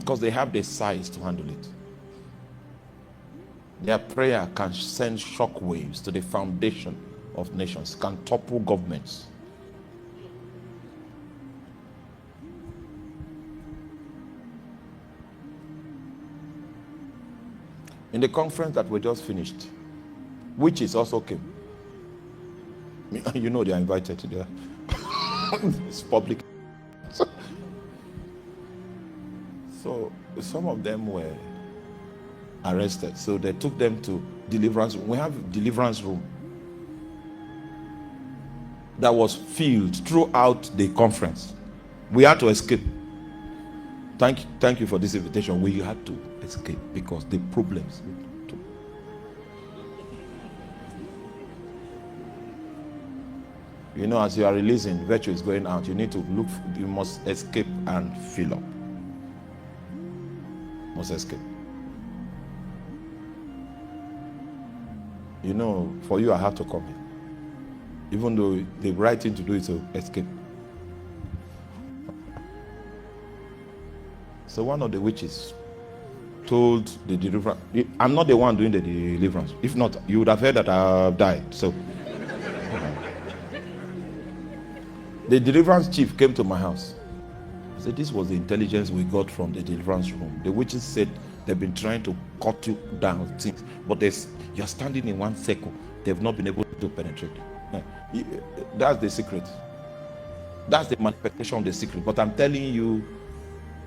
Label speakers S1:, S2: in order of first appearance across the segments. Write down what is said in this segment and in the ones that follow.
S1: because they have the size to handle it. Their prayer can send shock waves to the foundation of nations, can topple governments. In the conference that we just finished, witches also came. You know they are invited to there. It's public. So some of them were arrested. So they took them to deliverance room. We have a deliverance room that was filled throughout the conference. We had to escape. Thank you for this invitation. We had to escape because the problems. You know, as you are releasing, virtue is going out. You need to look, you must escape and fill up. Must escape. You know, for you, I have to come here. Even though the right thing to do is to escape. So one of the witches told the deliverance, I'm not the one doing the deliverance. If not, you would have heard that I have died. So the deliverance chief came to my house. I said, this was the intelligence we got from the deliverance room. The witches said they've been trying to cut you down things, but you're standing in one circle. They've not been able to penetrate. That's the secret. That's the manifestation of the secret. But I'm telling you,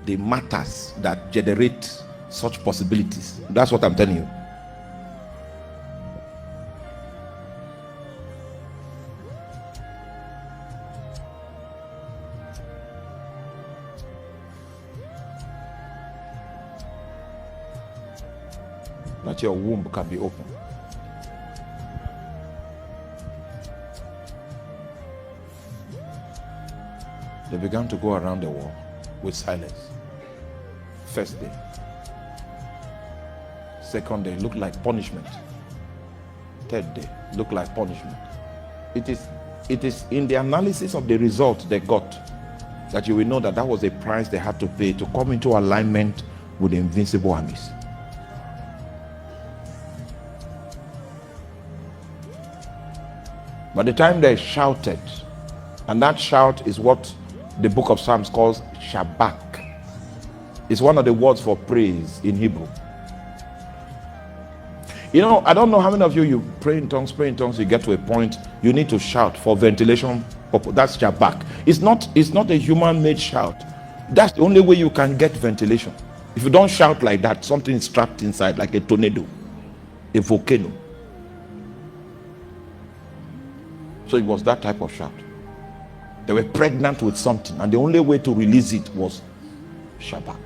S1: the matters that generate such possibilities. That's what I'm telling you. That your womb can be open. They began to go around the wall with silence. First day. Second day looked like punishment. Third day looked like punishment. It is in the analysis of the result they got that you will know that was a price they had to pay to come into alignment with the invincible armies. By the time they shouted, and that shout is what the book of Psalms calls Shabak. It's one of the words for praise in Hebrew. You know, I don't know how many of you pray in tongues, you get to a point you need to shout for ventilation. That's Shabak. It's not a human-made shout. That's the only way you can get ventilation. If you don't shout like that, something is trapped inside like a tornado, a volcano. So it was that type of shout. They were pregnant with something, and the only way to release it was Shabbat.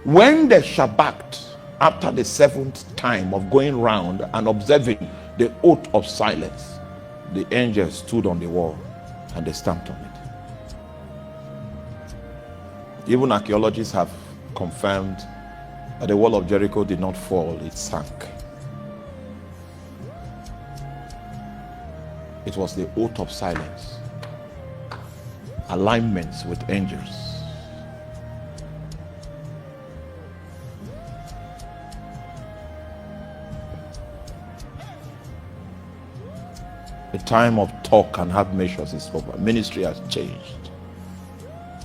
S1: When they Shabbat, after the seventh time of going round and observing the oath of silence, the angels stood on the wall and they stamped on it. Even archaeologists have confirmed that the wall of Jericho did not fall, it sank. It was the oath of silence, alignments with angels. The time of talk and half measures is over. Ministry has changed.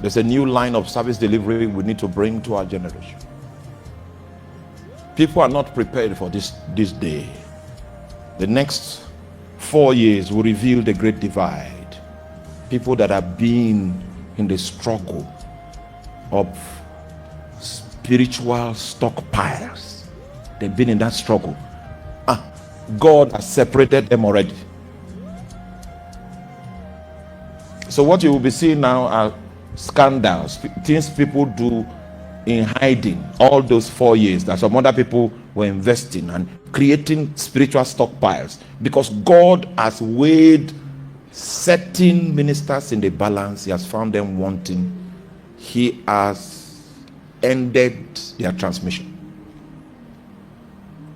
S1: There's a new line of service delivery we need to bring to our generation. People are not prepared for this day. The next 4 years will reveal the great divide. People that have been in the struggle of spiritual stockpiles, they've been in that struggle. God has separated them already. So what you will be seeing now are scandals, things people do in hiding all those 4 years that some other people were investing and creating spiritual stockpiles, because God has weighed certain ministers in the balance. He has found them wanting. He has ended their transmission.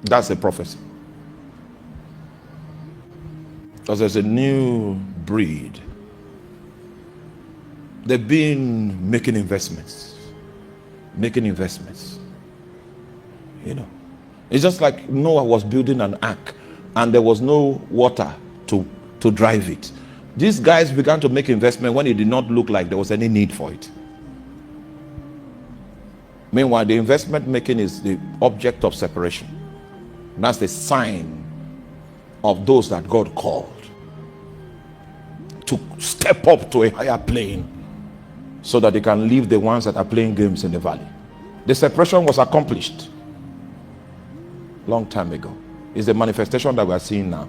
S1: That's a prophecy. Because there's a new breed. They've been making investments. making investments. You know, it's just like Noah was building an ark and there was no water to drive it. These guys began to make investment when it did not look like there was any need for it. Meanwhile, the investment making is the object of separation. And that's the sign of those that God called to step up to a higher plane so that they can leave the ones that are playing games in the valley. The separation was accomplished long time ago. It's the manifestation that we are seeing now.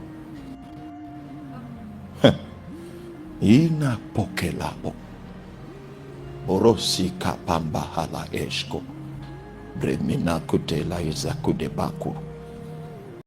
S1: Ina pokelabo borosika pamba hala eshko bremina kutela izakude baku